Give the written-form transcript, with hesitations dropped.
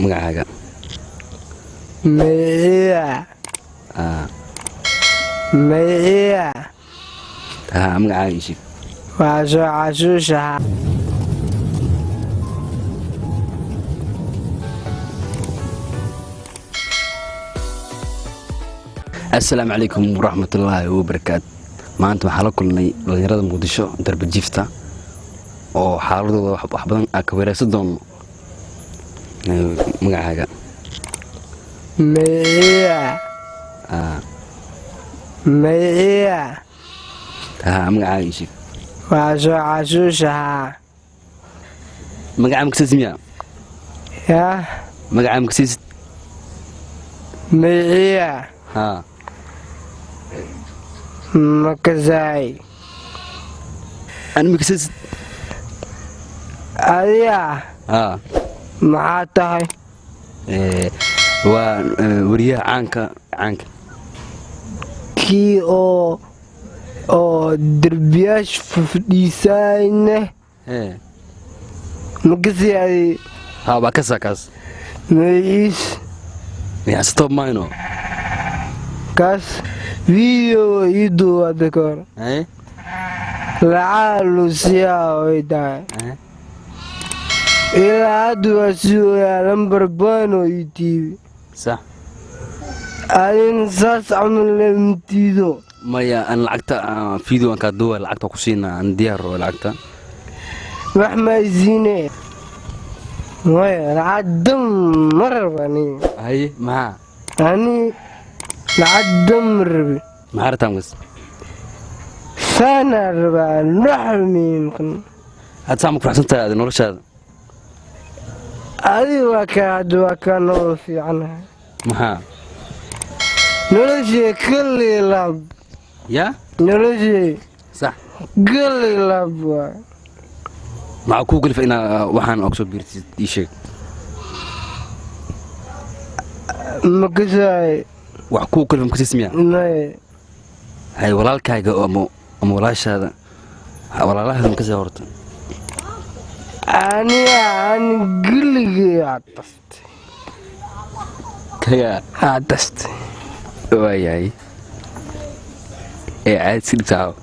magacaaga Maya magacaaga ii sheeg. waa soo xasuusaha. assalaamu calaykum waraxmatullaahi wabarakaatu. maanta waxaa la kulnay dhalinyarada muqdisho darba jiifta oo xaaladooda wax badan ka weerarsan doono. magacaaga Maya magacaaga ii sheeg. waa soo xasuusaha. magacaa makasiis miya yah magacaa makasiis Maya makasay ani makasiis adiga maxaa tahay? waa wariyaha caanka kii oo derbiyaasha fadhiisayne makasay baa kaas mayiis stop mayno kaas video ii duubada kahor lacag lusiyaa way tahay ilaa hadda waa sugayaa lambar baanoo ii tiibi sax adin saas camal lemtiido maya an lacagta video an kaa duuba lacagta ku siina an diyaar rabo lacagta wax maysiine maya lacag dam ma raba haye maxaa ani lacag dam ma rabi maxaa rabtaa mas saanaa rabaa naxmiimkan hadda saa ma ku raxsantahay noloshaada adi waa kaa nolol fiicanahay maxaa noloshii kalilaab yaa noloshii sax kalilaab waa maxaa kuu galifa inaa waxaan og soo biirtid ii sheeg makasay wax kuu galifa makasiis miya may hay walaalkaaga ama walaashaada walaalahaada makasii horta ani geligay aadastay waayahay caad si dhigtaa